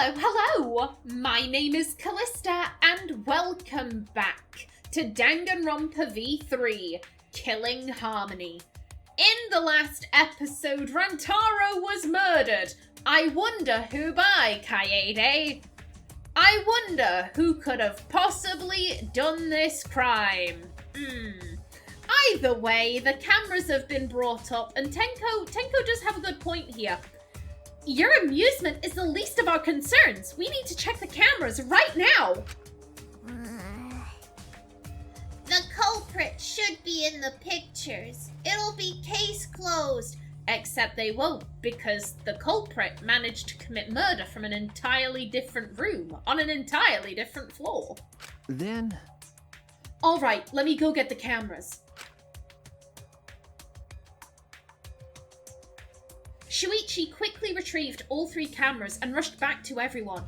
Hello! My name is Callista, and welcome back to Danganronpa V3, Killing Harmony. In the last episode, Rantaro was murdered. I wonder who by, Kaede? I wonder who could have possibly done this crime. Either way, the cameras have been brought up, and Tenko does have a good point here. Your amusement is the least of our concerns. We need to check the cameras right now. The culprit should be in the pictures. It'll be case closed. Except they won't, because the culprit managed to commit murder from an entirely different room, on an entirely different floor. Then... Alright, let me go get the cameras. Shuichi quickly retrieved all 3 cameras and rushed back to everyone.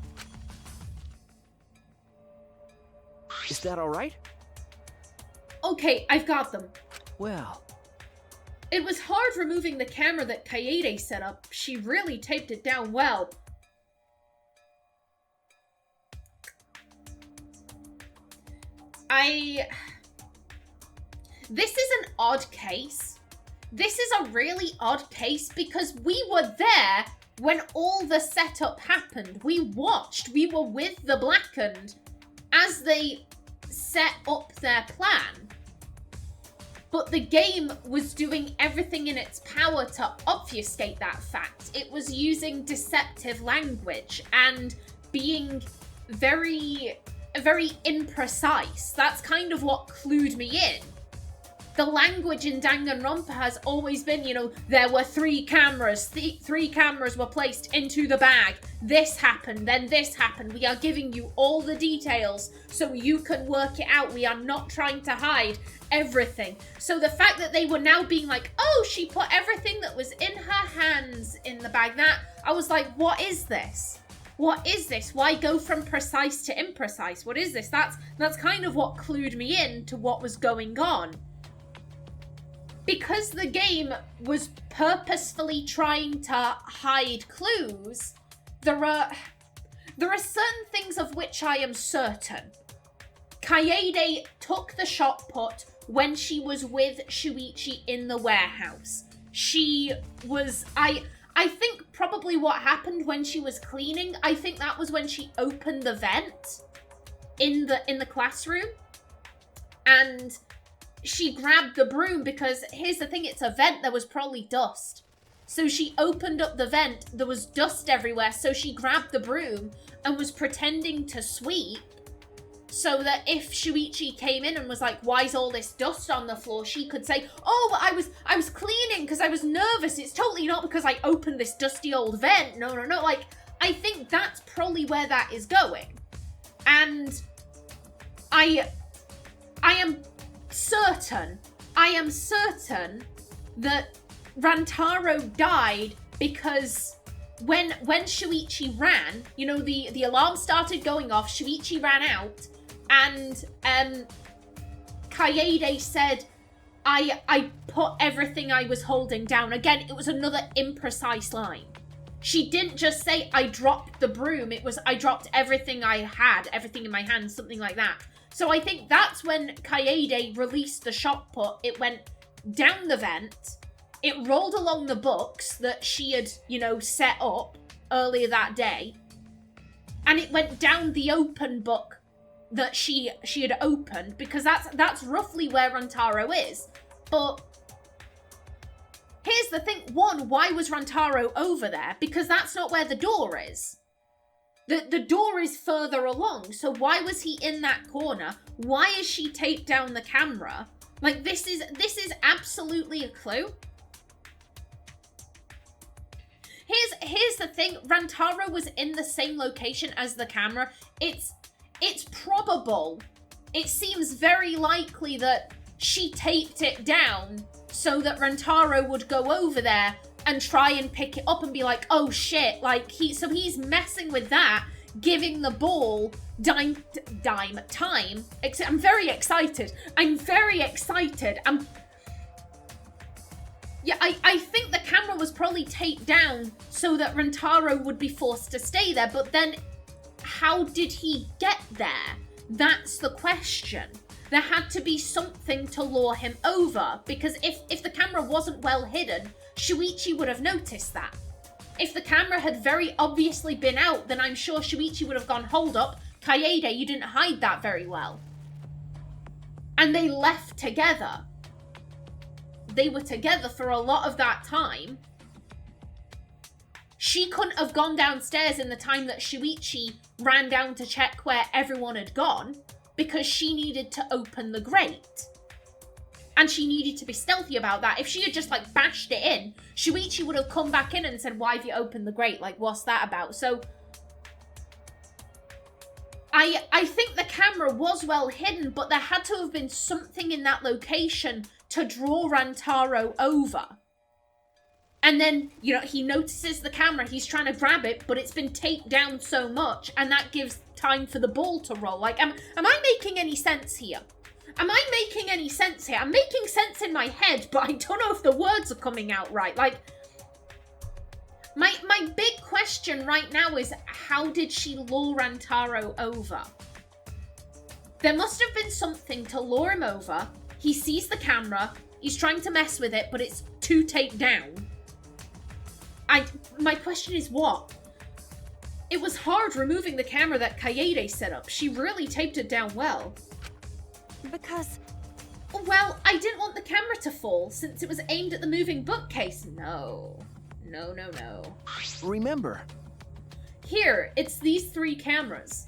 Is that all right? Okay, I've got them. Well... It was hard removing the camera that Kaede set up. She really taped it down well. This is an odd case. This is a really odd case because we were there when all the setup happened. We watched, we were with the Blackened as they set up their plan. But the game was doing everything in its power to obfuscate that fact. It was using deceptive language and being very, very imprecise. That's kind of what clued me in. The language in Danganronpa has always been, there were 3 cameras. 3 cameras were placed into the bag. This happened, then this happened. We are giving you all the details so you can work it out. We are not trying to hide everything. So the fact that they were now being like, oh, she put everything that was in her hands in the bag, I was like, what is this? What is this? Why go from precise to imprecise? What is this? That's kind of what clued me in to what was going on. Because the game was purposefully trying to hide clues, there are certain things of which I am certain. Kaede took the shot put when she was with Shuichi in the warehouse. She was, I think probably what happened when she was cleaning, I think that was when she opened the vent in the classroom. And she grabbed the broom because, here's the thing, it's a vent, there was probably dust. So she opened up the vent, there was dust everywhere, so she grabbed the broom and was pretending to sweep so that if Shuichi came in and was like, why's all this dust on the floor, she could say, oh, I was cleaning because I was nervous. It's totally not because I opened this dusty old vent. No. Like, I think that's probably where that is going. And I am certain that Rantaro died because when Shuichi ran, the alarm started going off, Shuichi ran out, and Kaede said, I put everything I was holding down. Again, it was another imprecise line. She didn't just say, I dropped the broom, it was, I dropped everything I had, everything in my hands, something like that. So I think that's when Kaede released the shot put. It went down the vent. It rolled along the books that she had, set up earlier that day. And it went down the open book that she had opened, because that's roughly where Rantaro is. But here's the thing. 1, why was Rantaro over there? Because that's not where the door is. The door is further along, so why was he in that corner? Why is she taped down the camera? Like, this is absolutely a clue. Here's the thing, Rantaro was in the same location as the camera. It's probable, it seems very likely that she taped it down so that Rantaro would go over there and try and pick it up and be like, oh shit, like he's messing with that, giving the ball time. I'm very excited. Yeah, I think the camera was probably taped down so that Rantaro would be forced to stay there, but then how did he get there? That's the question. There had to be something to lure him over, because if the camera wasn't well hidden, Shuichi would have noticed that. If the camera had very obviously been out, then I'm sure Shuichi would have gone, hold up, Kaede, you didn't hide that very well. And they left together. They were together for a lot of that time. She couldn't have gone downstairs in the time that Shuichi ran down to check where everyone had gone, because she needed to open the grate. And she needed to be stealthy about that. If she had just, like, bashed it in, Shuichi would have come back in and said, why have you opened the grate? Like, what's that about? So, I think the camera was well hidden, but there had to have been something in that location to draw Rantaro over. And then, you know, he notices the camera, he's trying to grab it, but it's been taped down so much, and that gives time for the ball to roll. Like, am I making any sense here? Am I making any sense here? I'm making sense in my head, but I don't know if the words are coming out right. Like, my big question right now is, how did she lure Rantaro over? There must have been something to lure him over. He sees the camera, he's trying to mess with it, but it's too taped down. My question is what? It was hard removing the camera that Kaede set up. She really taped it down well. Because... Well, I didn't want the camera to fall since it was aimed at the moving bookcase. No. No. Remember. Here, it's these 3 cameras.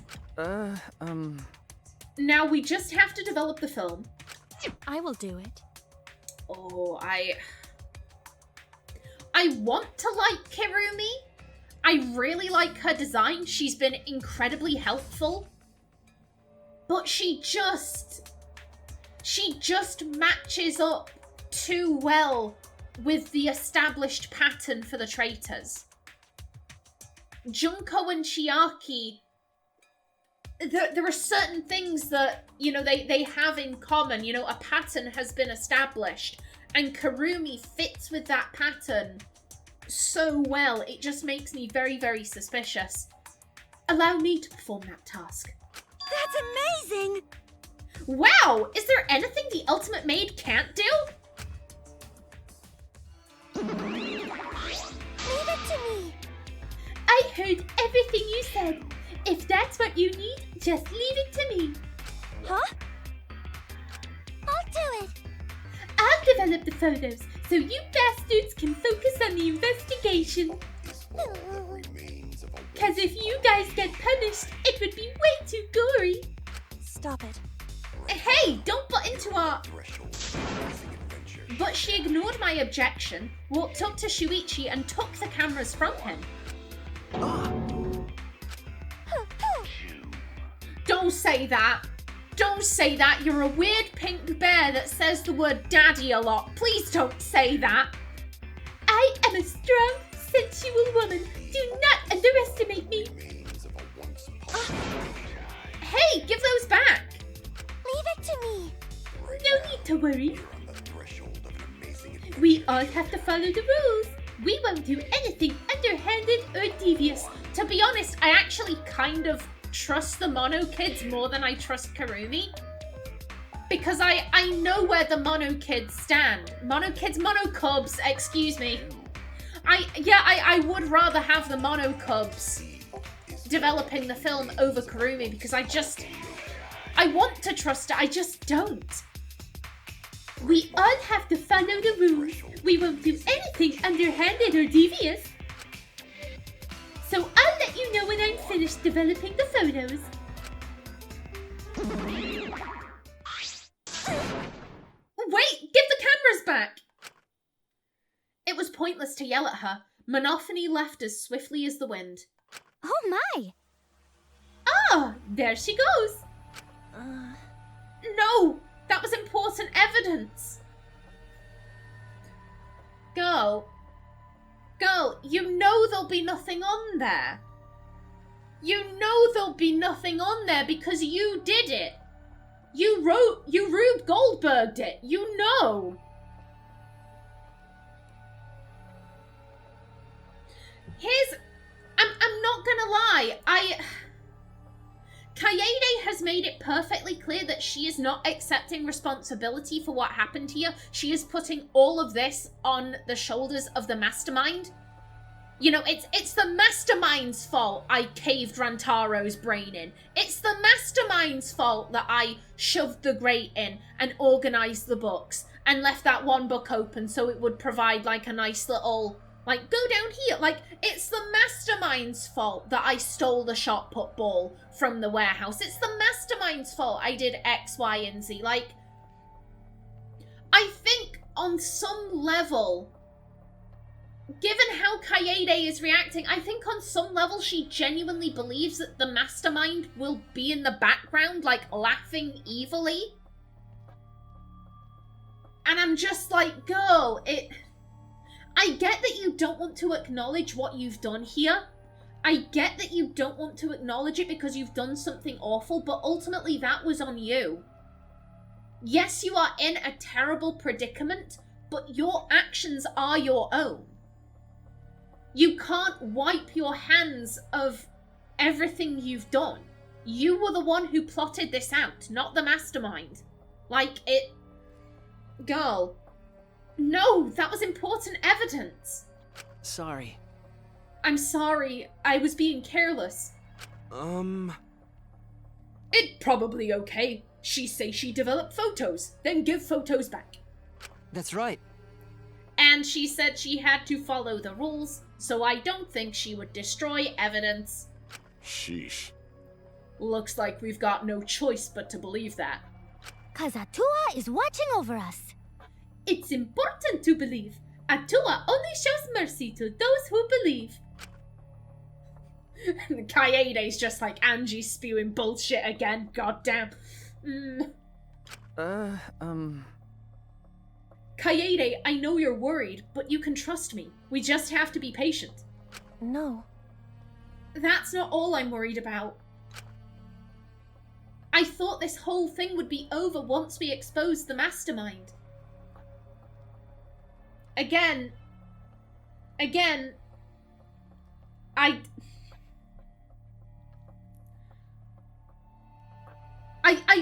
Now we just have to develop the film. I will do it. Oh, I want to like Kirumi. I really like her design. She's been incredibly helpful. But she just matches up too well with the established pattern for the traitors. Junko and Chiaki, there are certain things that, you know, they have in common. You know, a pattern has been established, and Kirumi fits with that pattern so well. It just makes me very, very suspicious. Allow me to perform that task. That's amazing! Wow! Is there anything the ultimate maid can't do? Leave it to me! I heard everything you said. If that's what you need, just leave it to me. Huh? I'll do it! I'll develop the photos, so you bastards can focus on the investigation. Cause if you guys get punished, it would be way too gory. Stop it. Hey, don't butt into our... But she ignored my objection, walked up to Shuichi and took the cameras from him. Don't say that. Don't say that. You're a weird pink bear that says the word daddy a lot. Please don't say that. I am a strong, sensual woman. Do not underestimate me. Hey, give those back. Leave it to me. No need to worry. We all have to follow the rules. We won't do anything underhanded or devious. To be honest, I actually kind of trust the Mono Kids more than I trust Kirumi. Because I know where the Mono Kids stand. Mono Kids, Mono Cubs, excuse me. I would rather have the Mono Cubs developing the film over Kirumi, because I want to trust it, I just don't. We all have to follow the rules. We won't do anything underhanded or devious. So I'll let you know when I'm finished developing the photos. Wait, give the cameras back! It was pointless to yell at her. Monophony left as swiftly as the wind. Oh my! Ah, there she goes. No, that was important evidence. Girl, you know there'll be nothing on there. You know there'll be nothing on there because you did it. You Rube Goldberg'd it. You know. I'm not gonna lie, Kaede has made it perfectly clear that she is not accepting responsibility for what happened here. She is putting all of this on the shoulders of the mastermind. You know, it's the mastermind's fault I caved Rantaro's brain in. It's the mastermind's fault that I shoved the grate in and organized the books and left that one book open so it would provide like a nice little, like, go down here. Like, it's the mastermind's fault that I stole the shot put ball from the warehouse. It's the mastermind's fault I did X, Y, and Z. Like, I think on some level, given how Kaede is reacting, I think on some level she genuinely believes that the mastermind will be in the background, like, laughing evilly. And I'm just like, girl, I get that you don't want to acknowledge what you've done here. I get that you don't want to acknowledge it because you've done something awful, but ultimately that was on you. Yes, you are in a terrible predicament, but your actions are your own. You can't wipe your hands of everything you've done. You were the one who plotted this out, not the mastermind. Like, Girl. No, that was important evidence. Sorry. I'm sorry. I was being careless. It probably okay. She say she developed photos, then give photos back. That's right. And she said she had to follow the rules, so I don't think she would destroy evidence. Sheesh. Looks like we've got no choice but to believe that. Cause Atua is watching over us. It's important to believe. Atua only shows mercy to those who believe. Kaede's just like, Angie's spewing bullshit again, goddamn. Kaede, I know you're worried, but you can trust me. We just have to be patient. No. That's not all I'm worried about. I thought this whole thing would be over once we exposed the mastermind. Again, I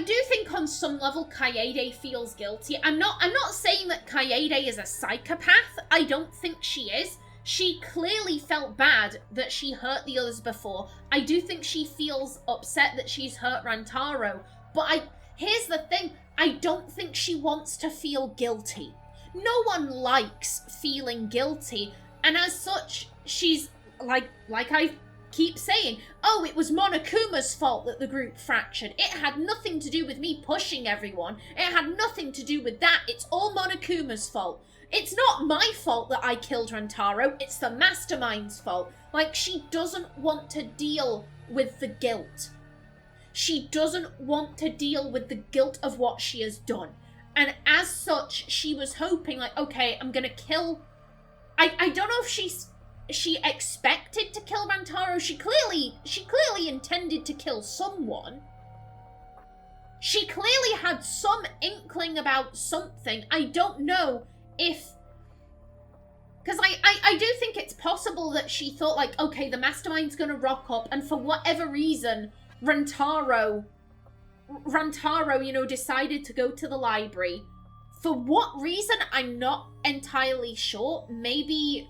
do think on some level Kaede feels guilty. I'm not saying that Kaede is a psychopath. I don't think she is. She clearly felt bad that she hurt the others before. I do think she feels upset that she's hurt Rantaro. But here's the thing, I don't think she wants to feel guilty. No one likes feeling guilty, and as such, she's like I keep saying, oh, it was Monokuma's fault that the group fractured. It had nothing to do with me pushing everyone. It had nothing to do with that. It's all Monokuma's fault. It's not my fault that I killed Rantaro. It's the mastermind's fault. Like, she doesn't want to deal with the guilt. She doesn't want to deal with the guilt of what she has done. And as such, she was hoping, like, okay, I'm gonna kill... I don't know if she expected to kill Rantaro. She clearly intended to kill someone. She clearly had some inkling about something. I don't know if... Because I do think it's possible that she thought, like, okay, the mastermind's gonna rock up, and for whatever reason, Rantaro, you know, decided to go to the library. For what reason, I'm not entirely sure. Maybe...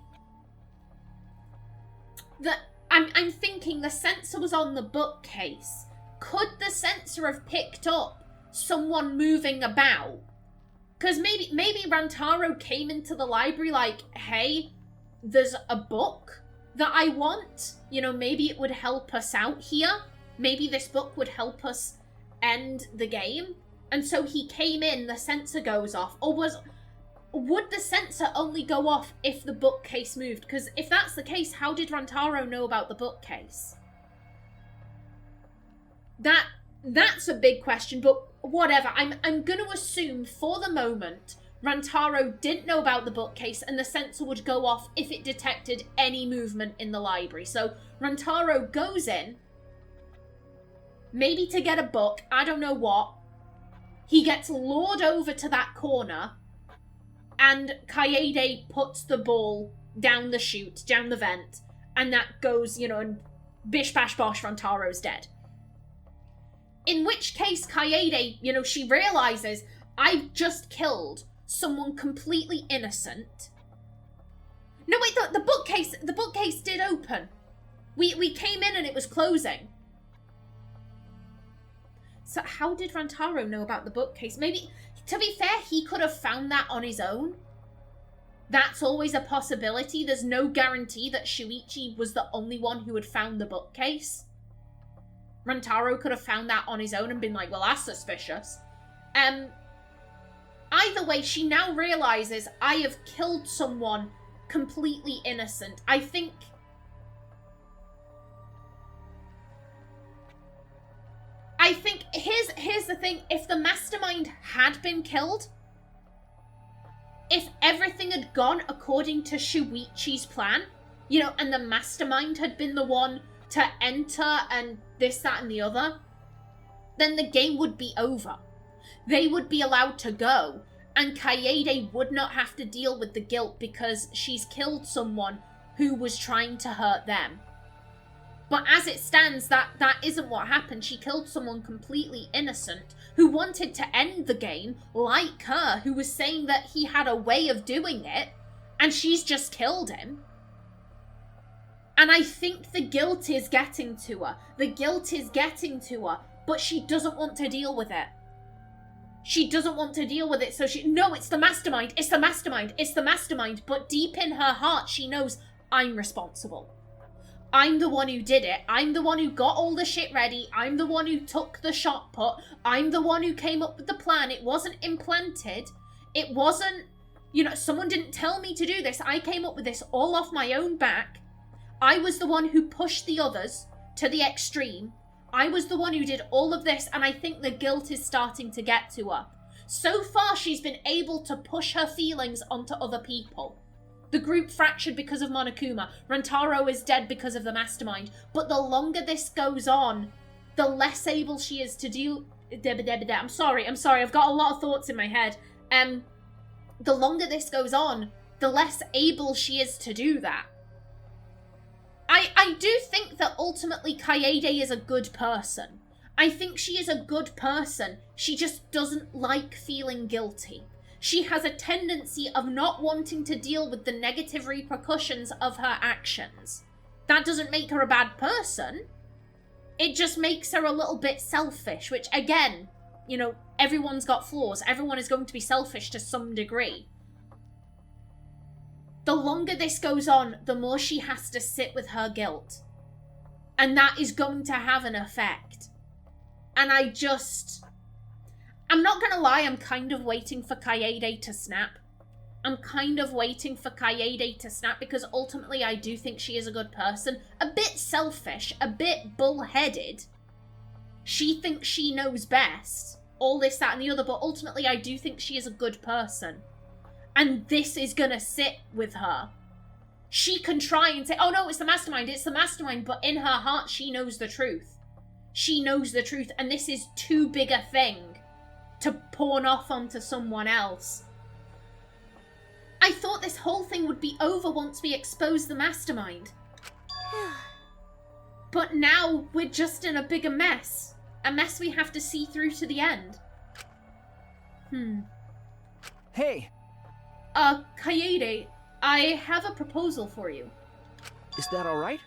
I'm thinking the sensor was on the bookcase. Could the sensor have picked up someone moving about? Because maybe Rantaro came into the library like, hey, there's a book that I want. You know, maybe it would help us out here. Maybe this book would help us end the game. And so he came in, the sensor goes off. Or would the sensor only go off if the bookcase moved? Because if that's the case, how did Rantaro know about the bookcase? That's a big question, but whatever. I'm going to assume for the moment Rantaro didn't know about the bookcase and the sensor would go off if it detected any movement in the library. So Rantaro goes in, maybe to get a book, I don't know what. He gets lured over to that corner, and Kaede puts the ball down the chute, down the vent, And that goes, you know, and bish bash bosh, Rantaro's dead. In which case, Kaede, you know, she realizes, I've just killed someone completely innocent. No, wait, the bookcase did open. We came in and it was closing. So how did Rantaro know about the bookcase? Maybe, to be fair, he could have found that on his own. That's always a possibility. There's no guarantee that Shuichi was the only one who had found the bookcase. Rantaro could have found that on his own and been like, well, that's suspicious. Either way, she now realizes I have killed someone completely innocent. I think... here's the thing. If the mastermind had been killed, if everything had gone according to Shuichi's plan, you know, and the mastermind had been the one to enter and this, that, and the other, then the game would be over. They would be allowed to go, and Kaede would not have to deal with the guilt because she's killed someone who was trying to hurt them. But as it stands, that isn't what happened. She killed someone completely innocent who wanted to end the game, like her, who was saying that he had a way of doing it, and she's just killed him. And I think the guilt is getting to her. The guilt is getting to her, but she doesn't want to deal with it. She doesn't want to deal with it, so no, it's the mastermind, it's the mastermind, it's the mastermind. But deep in her heart, she knows, I'm responsible. I'm the one who did it. I'm the one who got all the shit ready. I'm the one who took the shot put. I'm the one who came up with the plan. It wasn't implanted. It wasn't, you know, someone didn't tell me to do this. I came up with this all off my own back. I was the one who pushed the others to the extreme. I was the one who did all of this, and I think the guilt is starting to get to her. So far, she's been able to push her feelings onto other people. The group fractured because of Monokuma. Rantaro is dead because of the mastermind. But the longer this goes on, the less able she is to deal... I'm sorry. I've got a lot of thoughts in my head. The longer this goes on, the less able she is to do that. I do think that ultimately Kaede is a good person. I think she is a good person. She just doesn't like feeling guilty. She has a tendency of not wanting to deal with the negative repercussions of her actions. That doesn't make her a bad person. It just makes her a little bit selfish, which again, you know, everyone's got flaws. Everyone is going to be selfish to some degree. The longer this goes on, the more she has to sit with her guilt. And that is going to have an effect. And I'm not gonna lie, I'm kind of waiting for Kaede to snap. I'm kind of waiting for Kaede to snap because ultimately I do think she is a good person. A bit selfish, a bit bullheaded. She thinks she knows best. All this, that, and the other, but ultimately I do think she is a good person. And this is gonna sit with her. She can try and say, oh no, it's the mastermind, but in her heart she knows the truth. She knows the truth, and this is too big a thing to pawn off onto someone else. I thought this whole thing would be over once we exposed the mastermind. But now we're just in a bigger mess. A mess we have to see through to the end. Hey! Kaede, I have a proposal for you. Is that alright?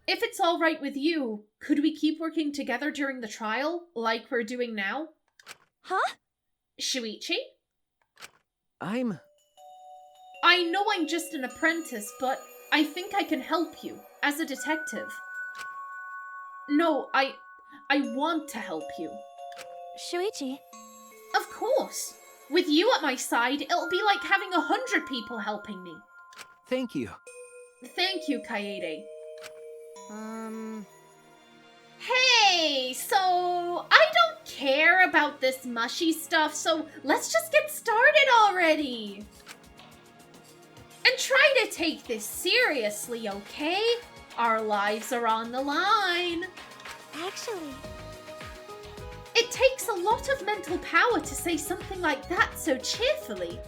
If it's alright with you, could we keep working together during the trial, like we're doing now? Huh? Shuichi? I know I'm just an apprentice, but I think I can help you, as a detective. No, I want to help you. Shuichi. Of course. With you at my side, it'll be like having 100 people helping me. Thank you. Thank you, Kaede. Hey, so I don't care about this mushy stuff, so let's just get started already. And try to take this seriously, okay? Our lives are on the line. Actually... It takes a lot of mental power to say something like that so cheerfully.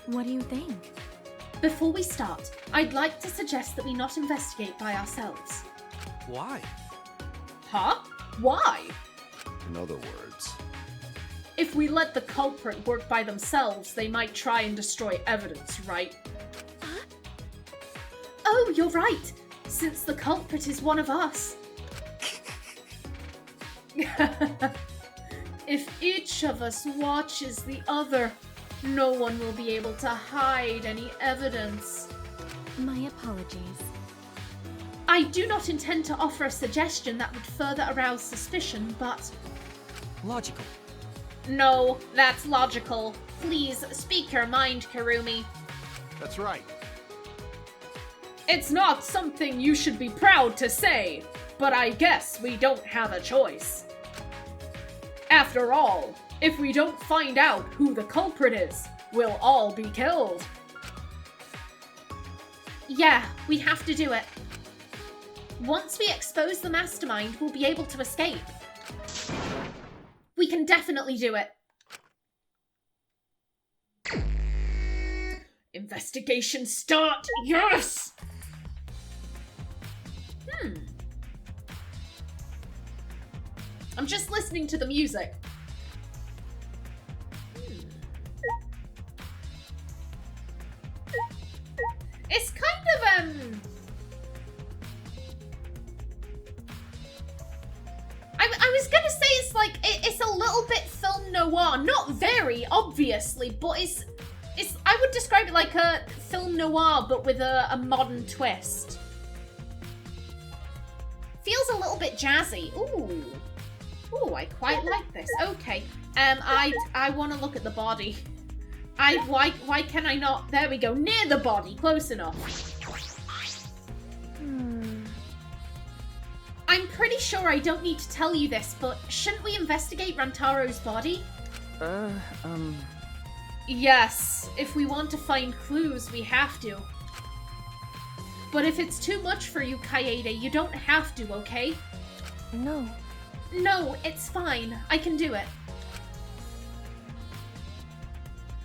What do you think? Before we start, I'd like to suggest that we not investigate by ourselves. Why? Huh? Why? In other words, If we let the culprit work by themselves, they might try and destroy evidence, right? Huh? Oh, you're right! Since the culprit is one of us. If each of us watches the other, no one will be able to hide any evidence. My apologies. I do not intend to offer a suggestion that would further arouse suspicion, but... Logical. No, that's logical. Please, speak your mind, Kirumi. that's right. It's not something you should be proud to say, but I guess we don't have a choice. After all, if we don't find out who the culprit is, we'll all be killed. Yeah, we have to do it. Once we expose the mastermind, we'll be able to escape. We can definitely do it. Investigation start! Yes! I'm just listening to the music. It's kind of, I was gonna say it's like, it's a little bit film noir. Not very, obviously, but it's I would describe it like a film noir, but with a modern twist. Feels a little bit jazzy. Ooh. Ooh, I quite like this. Okay. I want to look at the body. Why can I not? There we go. Near the body. Close enough. I'm pretty sure I don't need to tell you this, but shouldn't we investigate Rantaro's body? Yes. If we want to find clues, we have to. But if it's too much for you, Kaede, you don't have to, okay? No. No, it's fine. I can do it.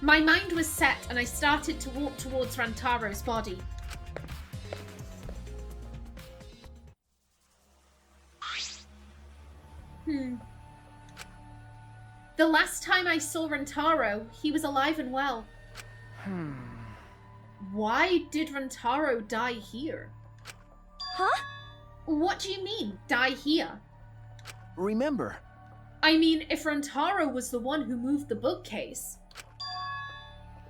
My mind was set and I started to walk towards Rantaro's body. The last time I saw Rantaro, he was alive and well. Why did Rantaro die here? Huh? What do you mean, die here? Remember, I mean, if Rantaro was the one who moved the bookcase,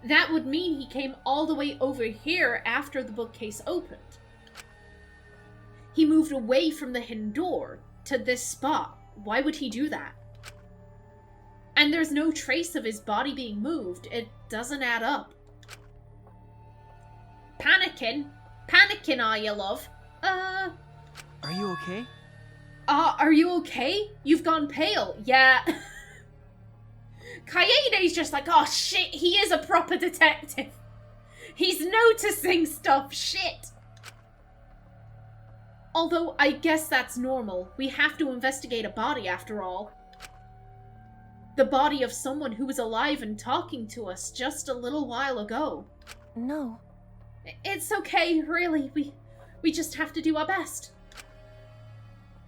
that would mean he came all the way over here after the bookcase opened. He moved away from the hidden door to this spot. Why would he do that? And there's no trace of his body being moved. It doesn't add up. Panicking? Panicking, are you, love? are you okay? Are you okay? You've gone pale. Yeah. Kaede's just like, oh shit, he is a proper detective. He's noticing stuff, shit. Although, I guess that's normal. We have to investigate a body after all. The body of someone who was alive and talking to us just a little while ago. No. It's okay, really. We just have to do our best.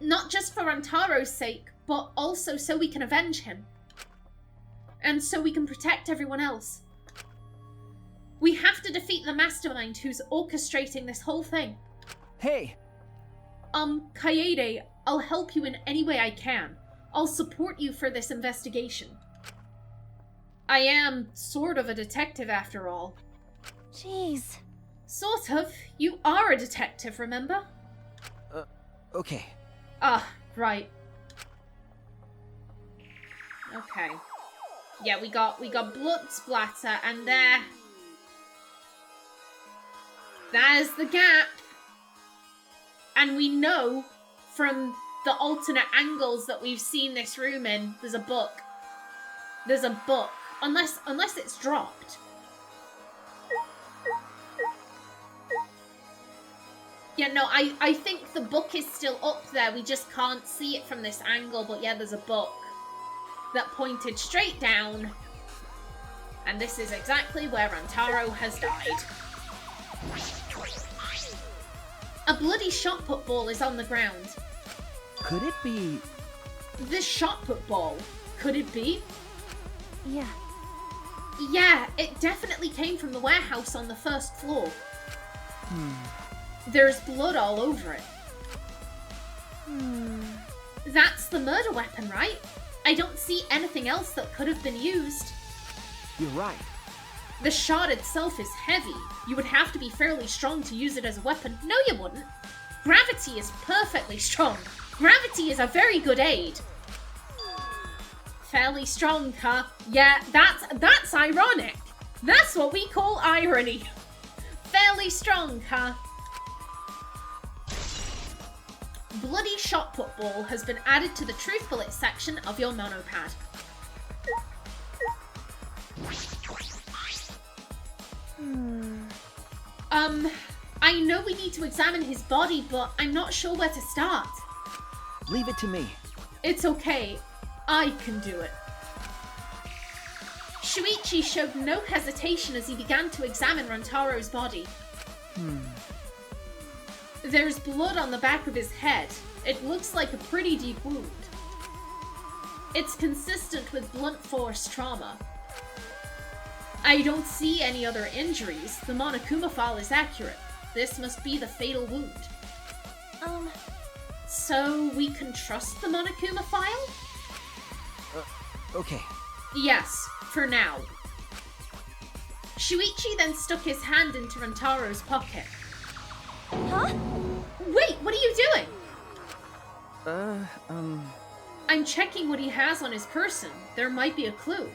Not just for Rantaro's sake, but also so we can avenge him. And so we can protect everyone else. We have to defeat the mastermind who's orchestrating this whole thing. Hey, Kaede, I'll help you in any way I can. I'll support you for this investigation. I am sort of a detective after all. Jeez. Sort of. You are a detective, remember? okay. Ah, right. Okay. Yeah, we got blood splatter, and there's the gap. And we know from the alternate angles that we've seen this room in, there's a book. There's a book. Unless it's dropped. Yeah, no, I think the book is still up there. We just can't see it from this angle. But yeah, there's a book that pointed straight down. And this is exactly where Rantaro has died. A bloody shot put ball is on the ground. Could it be... This shot put ball, could it be? Yeah. Yeah, it definitely came from the warehouse on the first floor. There's blood all over it. That's the murder weapon, right? I don't see anything else that could have been used. You're right. The shot itself is heavy. You would have to be fairly strong to use it as a weapon. No, you wouldn't. Gravity is perfectly strong. Gravity is a very good aid. Fairly strong, huh? Yeah, that's ironic. That's what we call irony. Fairly strong, huh? Bloody shot put ball has been added to the truth bullet section of your monopad. I know we need to examine his body, but I'm not sure where to start. Leave it to me. It's okay. I can do it. Shuichi showed no hesitation as he began to examine Rantaro's body. There's blood on the back of his head. It looks like a pretty deep wound. It's consistent with blunt force trauma. I don't see any other injuries. The Monokuma file is accurate. This must be the fatal wound. So we can trust the Monokuma file? Okay. Yes, for now. Shuichi then stuck his hand into Rantaro's pocket. Huh? Wait, what are you doing? Um... I'm checking what he has on his person. There might be a clue.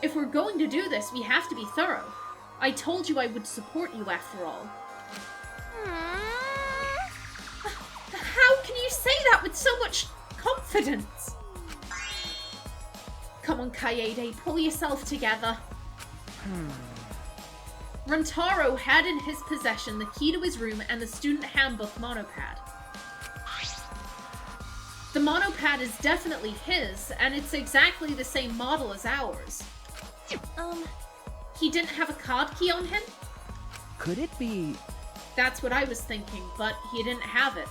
If we're going to do this, we have to be thorough. I told you I would support you after all. How can you say that with so much confidence? Come on, Kaede, pull yourself together. Rantaro had in his possession the key to his room and the student handbook monopad. The monopad is definitely his, and it's exactly the same model as ours. He didn't have a card key on him? Could it be... That's what I was thinking, but he didn't have it.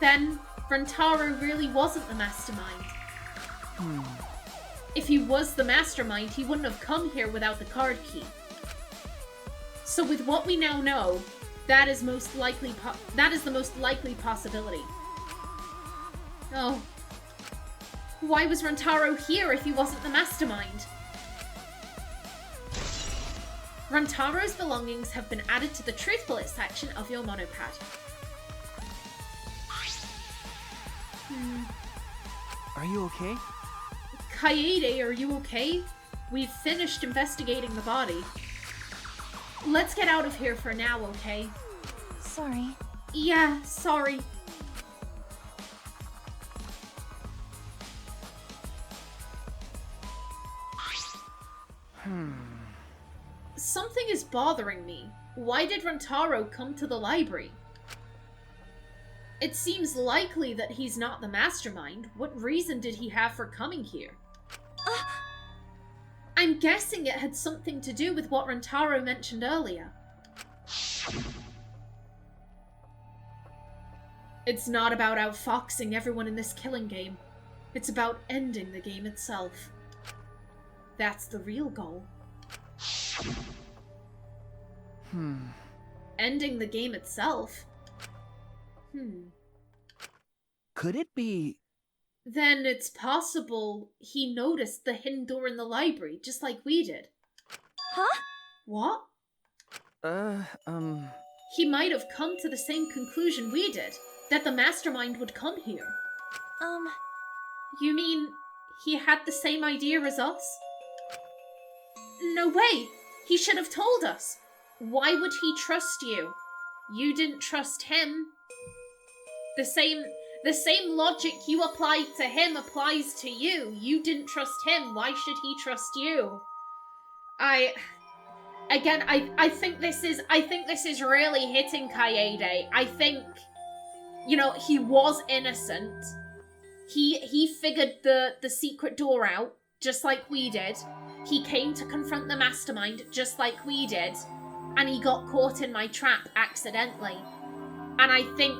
Then, Rantaro really wasn't the mastermind. If he was the mastermind, he wouldn't have come here without the card key. So with what we now know, that is the most likely possibility. Oh. Why was Rantaro here if he wasn't the mastermind? Rantaro's belongings have been added to the truth bullet section of your monopad. Are you okay? Kaede, are you okay? We've finished investigating the body. Let's get out of here for now, okay? Sorry. Yeah, sorry. Something is bothering me. Why did Rantaro come to the library? It seems likely that he's not the mastermind. What reason did he have for coming here? I'm guessing it had something to do with what Rantaro mentioned earlier. It's not about outfoxing everyone in this killing game. It's about ending the game itself. That's the real goal. Ending the game itself? Could it be... Then it's possible he noticed the hidden door in the library, just like we did. Huh? What? He might have come to the same conclusion we did, that the mastermind would come here. You mean he had the same idea as us? No way! He should have told us! Why would he trust you? You didn't trust him. The same logic you applied to him applies to you. You didn't trust him. Why should he trust you? I think this is really hitting Kaede. I think, you know, he was innocent. He figured the secret door out, just like we did. he came to confront the mastermind just like we did, and he got caught in my trap accidentally. And I think,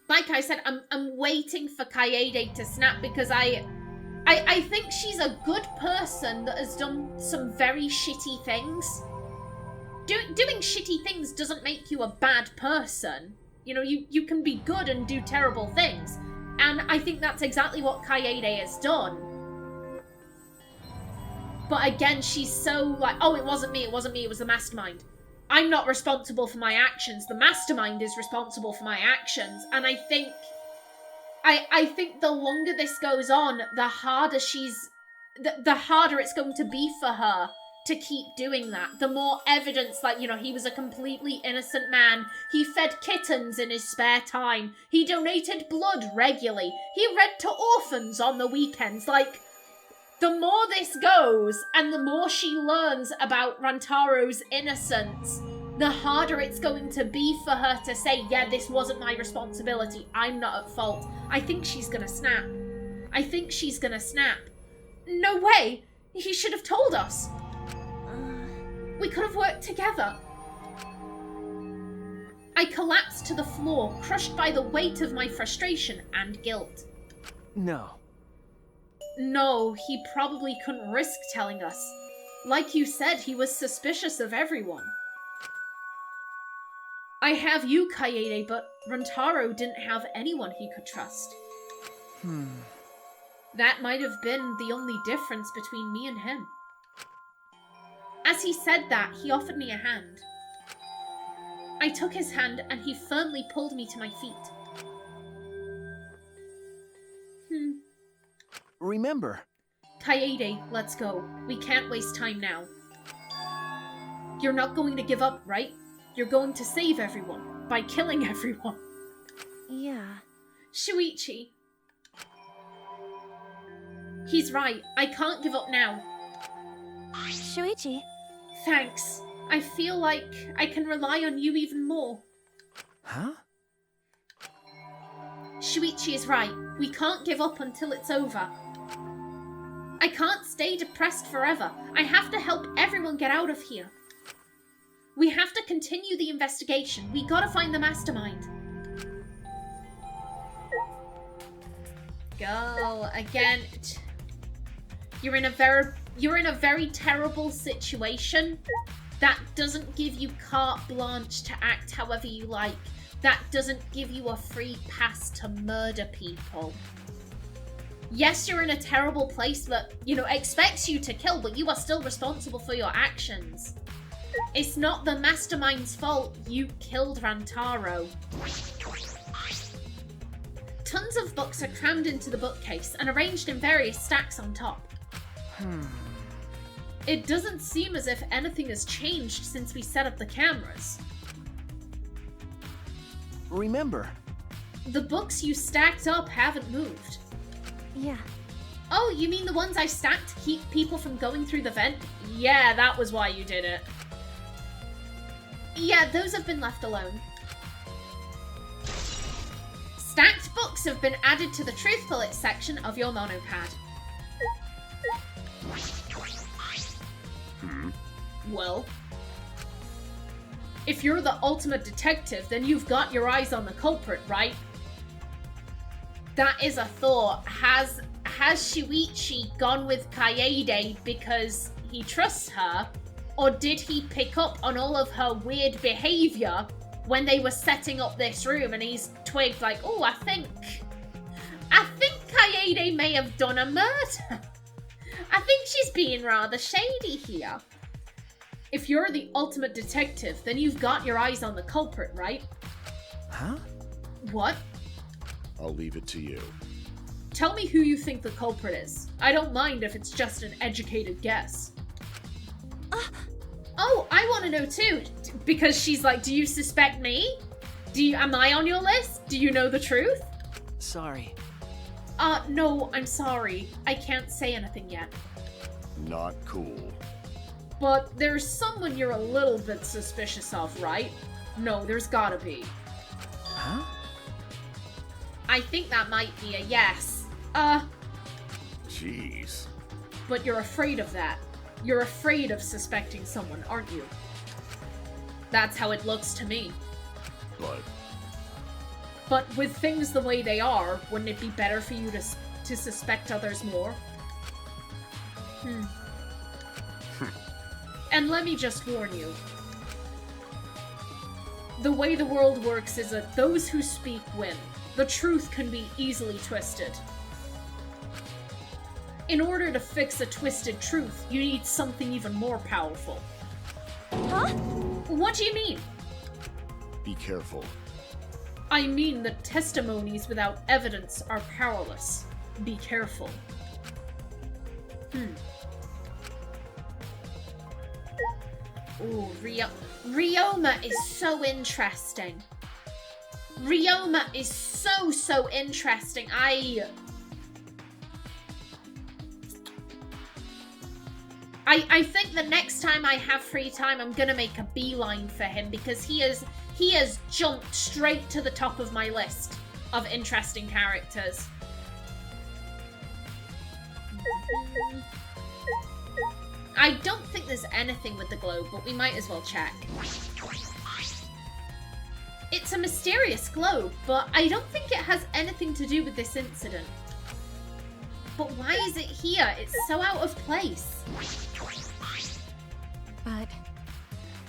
like I said, I'm waiting for Kaede to snap because I think she's a good person that has done some very shitty things. Doing shitty things doesn't make you a bad person. You know, you can be good and do terrible things. And I think that's exactly what Kaede has done. But again, she's so like, oh, it wasn't me, it was the mastermind. I'm not responsible for my actions. The mastermind is responsible for my actions. And I think the longer this goes on, the harder the harder it's going to be for her to keep doing that. The more evidence, like, you know, he was a completely innocent man. He fed kittens in his spare time. He donated blood regularly. He read to orphans on the weekends. Like, the more this goes, and the more she learns about Rantaro's innocence, the harder it's going to be for her to say, yeah, this wasn't my responsibility. I'm not at fault. I think she's gonna snap. I think she's gonna snap. No way! He should have told us. We could have worked together. I collapsed to the floor, crushed by the weight of my frustration and guilt. No. No, he probably couldn't risk telling us. Like you said, he was suspicious of everyone. I have you, Kaede, but Rantaro didn't have anyone he could trust. That might have been the only difference between me and him. As he said that, he offered me a hand. I took his hand and he firmly pulled me to my feet. Remember. Kaede, let's go. We can't waste time now. You're not going to give up, right? You're going to save everyone by killing everyone. Yeah. Shuichi. He's right. I can't give up now. Shuichi. Thanks. I feel like I can rely on you even more. Huh? Shuichi is right. We can't give up until it's over. I can't stay depressed forever. I have to help everyone get out of here. We have to continue the investigation. We gotta find the mastermind. Girl, again, you're in a very terrible situation. That doesn't give you carte blanche to act however you like. That doesn't give you a free pass to murder people. Yes, you're in a terrible place that, you know, expects you to kill, but you are still responsible for your actions. It's not the mastermind's fault you killed Rantaro. Tons of books are crammed into the bookcase and arranged in various stacks on top. It doesn't seem as if anything has changed since we set up the cameras. Remember. The books you stacked up haven't moved. Yeah. Oh, you mean the ones I stacked to keep people from going through the vent? Yeah, that was why you did it. Yeah, those have been left alone. Stacked books have been added to the truth bullets section of your monopad. Well, if you're the ultimate detective, then you've got your eyes on the culprit, right? That is a thought. Has Shuichi gone with Kaede because he trusts her? Or did he pick up on all of her weird behavior when they were setting up this room and he's twigged like, oh, I think Kaede may have done a murder. I think she's being rather shady here. If you're the ultimate detective, then you've got your eyes on the culprit, right? Huh? What? I'll leave it to you. Tell me who you think the culprit is. I don't mind if it's just an educated guess. Oh, I want to know too. Because she's like, do you suspect me? Am I on your list? Do you know the truth? Sorry. No, I'm sorry. I can't say anything yet. Not cool. But there's someone you're a little bit suspicious of, right? No, there's gotta be. Huh? I think that might be a yes. Jeez. but you're afraid of that. You're afraid of suspecting someone, aren't you? That's how it looks to me. But with things the way they are, wouldn't it be better for you to suspect others more? And let me just warn you. The way the world works is that those who speak win. The truth can be easily twisted. In order to fix a twisted truth, you need something even more powerful. Huh? What do you mean? Be careful. I mean that testimonies without evidence are powerless. Be careful. Ooh, Ryoma is so interesting. Ryoma is so interesting. I think the next time I have free time, I'm gonna make a beeline for him because he has jumped straight to the top of my list of interesting characters. I don't think there's anything with the globe, but we might as well check. It's a mysterious globe, but I don't think it has anything to do with this incident. But why is it here? It's so out of place. But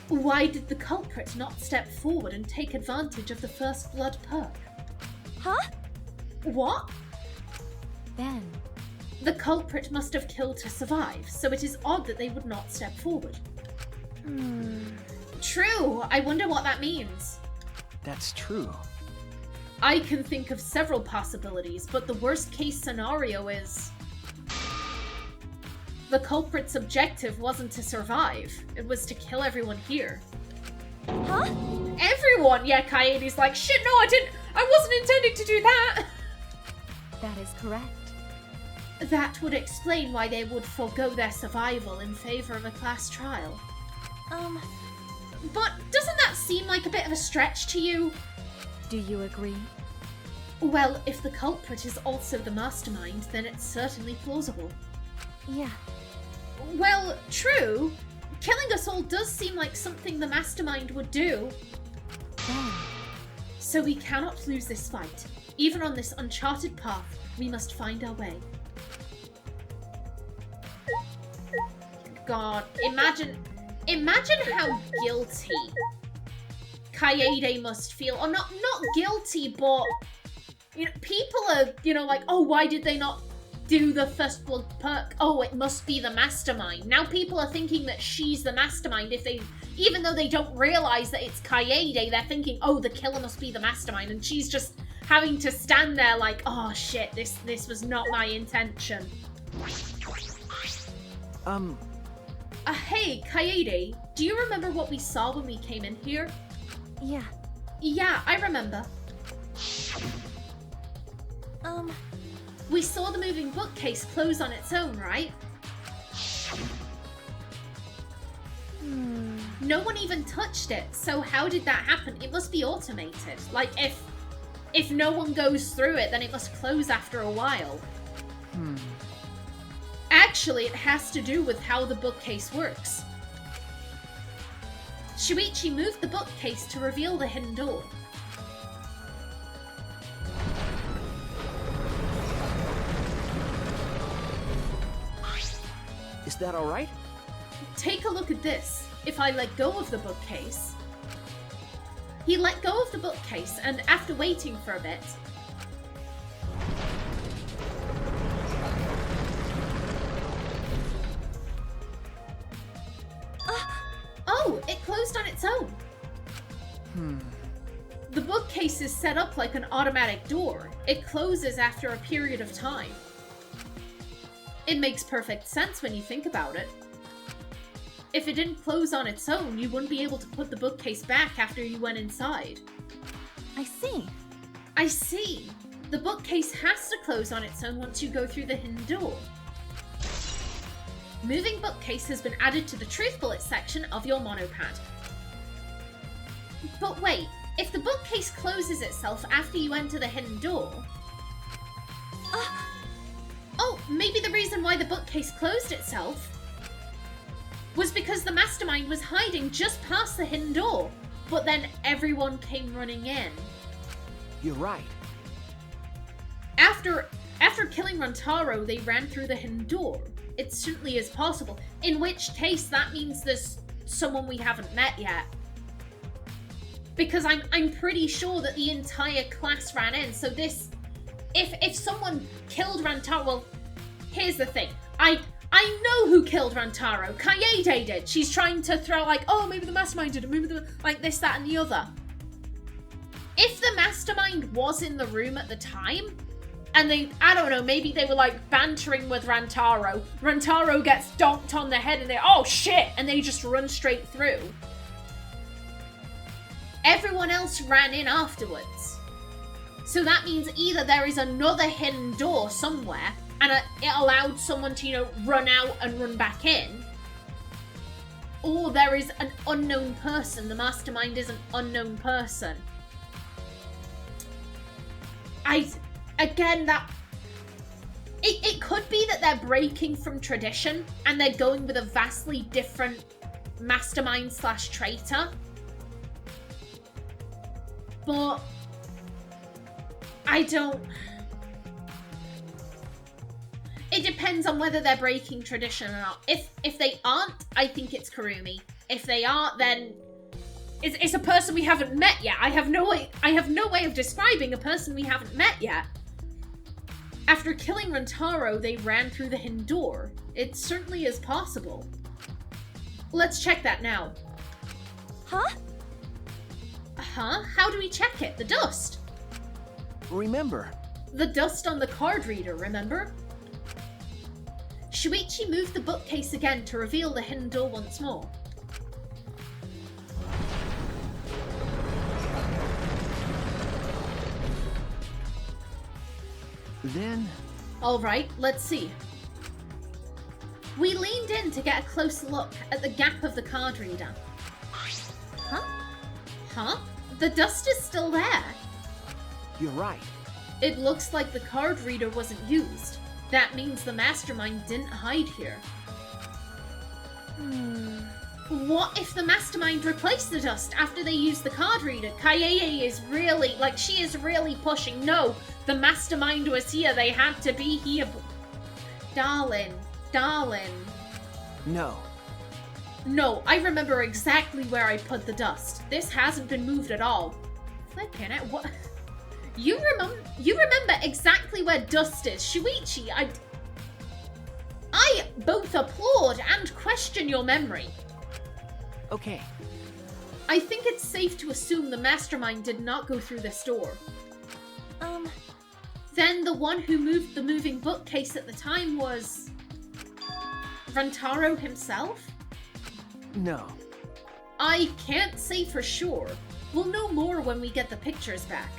why did the culprit not step forward and take advantage of the first blood perk? huh? What? Then The culprit must have killed to survive, so it is odd that they would not step forward. True, I wonder what that means. That's true. I can think of several possibilities, but the worst case scenario is... the culprit's objective wasn't to survive, it was to kill everyone here. Huh? Everyone! Yeah, Kaede's like, shit, no, I wasn't intending to do that! That is correct. That would explain why they would forego their survival in favor of a class trial. But doesn't that seem like a bit of a stretch to you? Do you agree? Well, if the culprit is also the mastermind, then it's certainly plausible. Yeah. Well, true. Killing us all does seem like something the mastermind would do. Then So we cannot lose this fight. Even on this uncharted path, we must find our way. God, imagine how guilty Kaede must feel. Or not guilty, but you know, people are, like, oh, why did they not do the first blood perk? Oh, it must be the mastermind. Now people are thinking that she's the mastermind even though they don't realize that it's Kaede, they're thinking, oh, the killer must be the mastermind, and she's just having to stand there like, oh shit, this was not my intention. Hey, Kaede, do you remember what we saw when we came in here? yeah. Yeah, I remember. We saw the moving bookcase close on its own, right? No one even touched it, so how did that happen? It must be automated. Like, if no one goes through it, then it must close after a while. Actually, it has to do with how the bookcase works. Shuichi moved the bookcase to reveal the hidden door. Is that all right? Take a look at this. If I let go of the bookcase... He let go of the bookcase, and after waiting for a bit... Oh, it closed on its own. The bookcase is set up like an automatic door. It closes after a period of time. It makes perfect sense when you think about it. If it didn't close on its own, you wouldn't be able to put the bookcase back after you went inside. I see. I see. The bookcase has to close on its own once you go through the hidden door. Moving bookcase has been added to the truth bullet section of your monopad. But wait, if the bookcase closes itself after you enter the hidden door... Oh, maybe the reason why the bookcase closed itself was because the mastermind was hiding just past the hidden door, but then everyone came running in. You're right. After killing Rantaro, they ran through the hidden door. It certainly is possible. In which case, that means there's someone we haven't met yet. Because I'm pretty sure that the entire class ran in. So this, if someone killed Rantaro, well, here's the thing. I know who killed Rantaro. Kaede did. She's trying to throw like, oh, maybe the mastermind did it. Maybe like this, that, and the other. If the mastermind was in the room at the time, and I don't know, maybe they were like bantering with Rantaro. Rantaro gets donked on the head and they, oh shit, and they just run straight through. Everyone else ran in afterwards. So that means either there is another hidden door somewhere and it allowed someone to, you know, run out and run back in. Or there is an unknown person. The mastermind is an unknown person. Again, that... It could be that they're breaking from tradition and they're going with a vastly different mastermind / traitor. But... I don't... It depends on whether they're breaking tradition or not. If they aren't, I think it's Kurumi. If they aren't, then... It's a person we haven't met yet. I have no way of describing a person we haven't met yet. After killing Rantaro, they ran through the hidden door. It certainly is possible. Let's check that now. Huh? Huh? How do we check it? The dust. Remember. The dust on the card reader, remember? Shuichi moved the bookcase again to reveal the hidden door once more. Then... Alright, let's see. We leaned in to get a close look at the gap of the card reader. Huh? Huh? The dust is still there. You're right. It looks like the card reader wasn't used. That means the mastermind didn't hide here. What if the mastermind replaced the dust after they used the card reader? Kaede is really, like, she is really pushing. No, the mastermind was here. They had to be here. Darling. No. No, I remember exactly where I put the dust. This hasn't been moved at all. Flippin' it, what? You remember exactly where dust is. Shuichi, I both applaud and question your memory. Okay. I think it's safe to assume the mastermind did not go through this door. Then the one who moved the moving bookcase at the time was... Rantaro himself? No. I can't say for sure. We'll know more when we get the pictures back.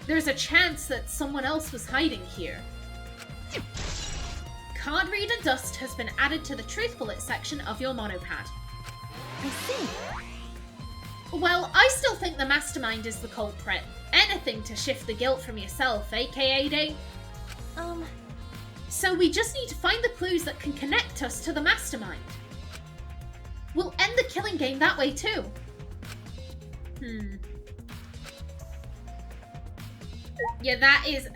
There's a chance that someone else was hiding here. Card reader dust has been added to the truth bullet section of your monopad. I see. Well, I still think the mastermind is the culprit. Anything to shift the guilt from yourself, eh, Kaede? So we just need to find the clues that can connect us to the mastermind. We'll end the killing game that way too. Yeah, that is...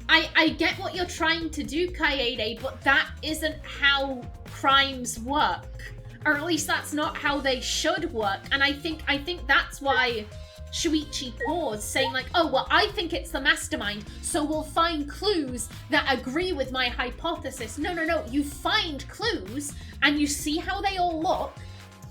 I get what you're trying to do, Kaede, but that isn't how crimes work. Or at least that's not how they should work. And I think that's why Shuichi paused, saying like, oh, well, I think it's the mastermind, so we'll find clues that agree with my hypothesis. No. You find clues, and you see how they all look,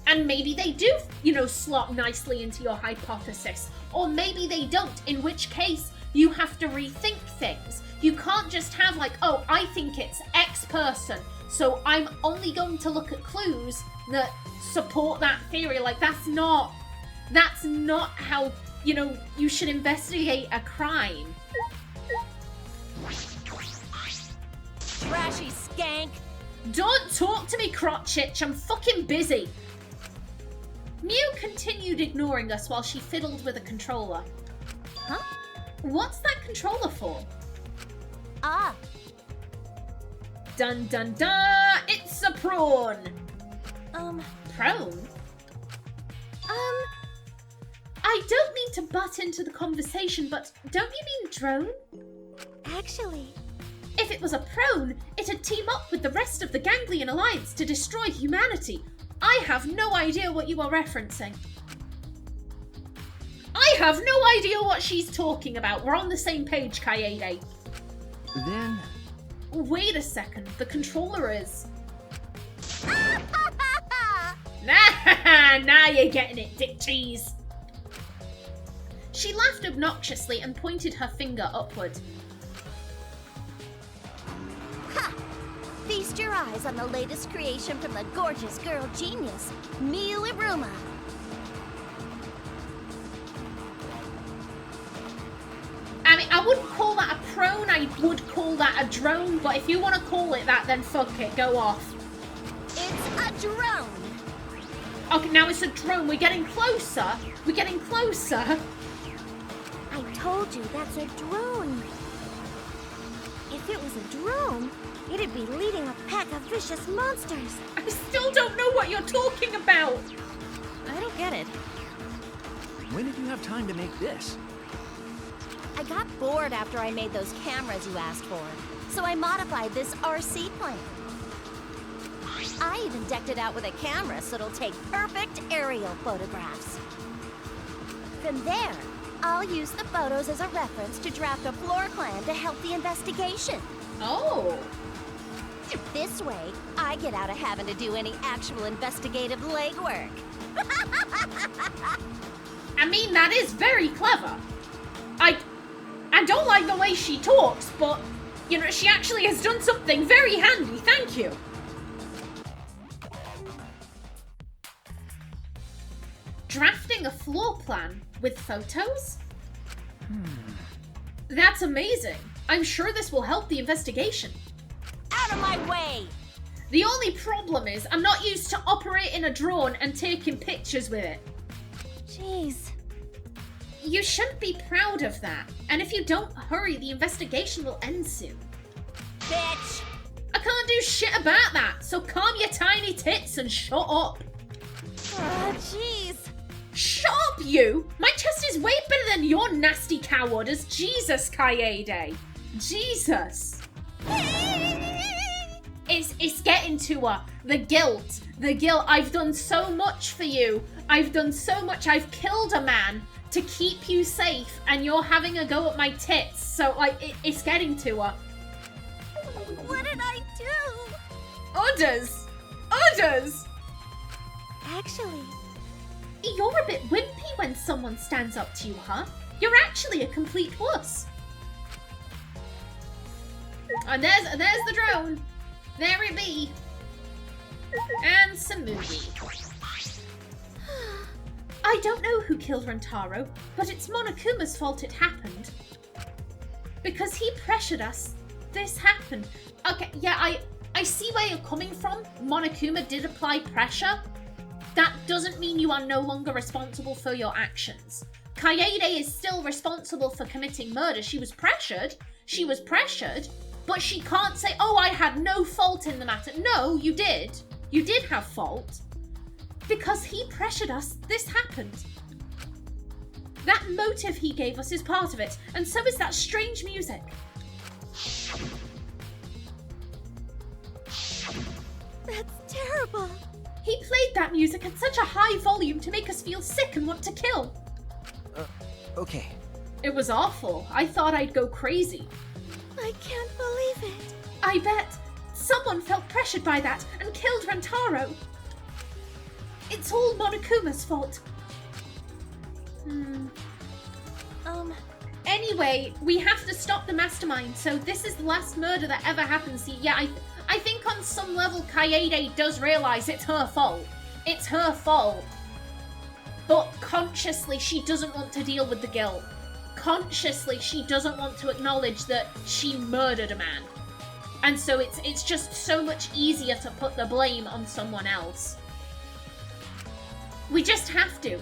and maybe they do, you know, slot nicely into your hypothesis. Or maybe they don't, in which case you have to rethink things. You can't just have like, oh, I think it's X person, so I'm only going to look at clues that support that theory. Like, that's not how, you know, you should investigate a crime. Trashy skank! Don't talk to me, crotch itch. I'm fucking busy. Mew continued ignoring us while she fiddled with a controller. Huh? What's that controller for? Ah, Dun dun dun! It's a prawn! Prawn? I don't mean to butt into the conversation, but don't you mean drone? actually, If it was a prone, it'd team up with the rest of the Ganglion Alliance to destroy humanity. I have no idea what you are referencing. I have no idea what she's talking about. We're on the same page, Kaede. Then, Wait a second, the controller is... Now you're getting it, dick cheese. She laughed obnoxiously and pointed her finger upward. ha! Feast your eyes on the latest creation from the gorgeous girl genius, Miiruma. I mean, I wouldn't call that a prone, I would call that a drone, but if you want to call it that, then fuck it, go off. It's a drone. Okay, now it's a drone. We're getting closer. We're getting closer. I told you that's a drone. If it was a drone, it'd be leading a pack of vicious monsters. I still don't know what you're talking about. I don't get it. when did you have time to make this? I got bored after I made those cameras you asked for, so I modified this RC plane. I even decked it out with a camera so it'll take perfect aerial photographs. From there, I'll use the photos as a reference to draft a floor plan to help the investigation. Oh. This way, I get out of having to do any actual investigative legwork. I mean, that is very clever. I don't like the way she talks, but, you know, she actually has done something very handy. Thank you. Drafting a floor plan with photos? That's amazing. I'm sure this will help the investigation. Out of my way! The only problem is I'm not used to operating a drone and taking pictures with it. Jeez. You shouldn't be proud of that. And if you don't hurry, the investigation will end soon. Bitch! I can't do shit about that, so calm your tiny tits and shut up. Jeez. Shut up, you! My chest is way better than your nasty cow orders. Jesus, Kaede. Jesus. It's getting to her. The guilt. The guilt. I've done so much for you. I've done so much. I've killed a man to keep you safe, and you're having a go at my tits. So, like, it's getting to her. What did I do? Orders! Orders! Actually, You're a bit wimpy when someone stands up to you, huh? You're actually a complete wuss. And there's the drone. There it be. And some movie. I don't know who killed Rantaro, but it's Monokuma's fault it happened. Because he pressured us, this happened. Okay, yeah, I see where you're coming from. Monokuma did apply pressure. That doesn't mean you are no longer responsible for your actions. Kaede is still responsible for committing murder. She was pressured, but she can't say, oh, I had no fault in the matter. No, you did. You did have fault. Because he pressured us, this happened. That motive he gave us is part of it, and so is that strange music. that's terrible. He played that music at such a high volume to make us feel sick and want to kill. Okay. It was awful. I thought I'd go crazy. I can't believe it. I bet someone felt pressured by that and killed Rantaro. It's all Monokuma's fault. Anyway, we have to stop the mastermind, so this is the last murder that ever happened. See, yeah, I think on some level Kaede does realise it's her fault. It's her fault. But consciously, she doesn't want to deal with the guilt. Consciously, she doesn't want to acknowledge that she murdered a man. And so it's just so much easier to put the blame on someone else. We just have to.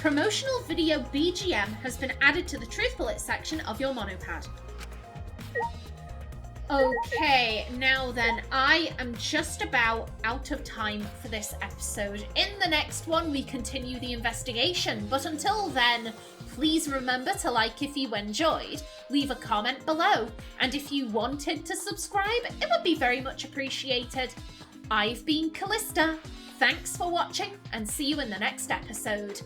promotional video BGM has been added to the Truth Bullet section of your monopad. Okay, now then, I am just about out of time for this episode. In the next one, we continue the investigation, but until then, please remember to like if you enjoyed, leave a comment below, and if you wanted to subscribe, it would be very much appreciated. I've been Kallista, thanks for watching, and see you in the next episode.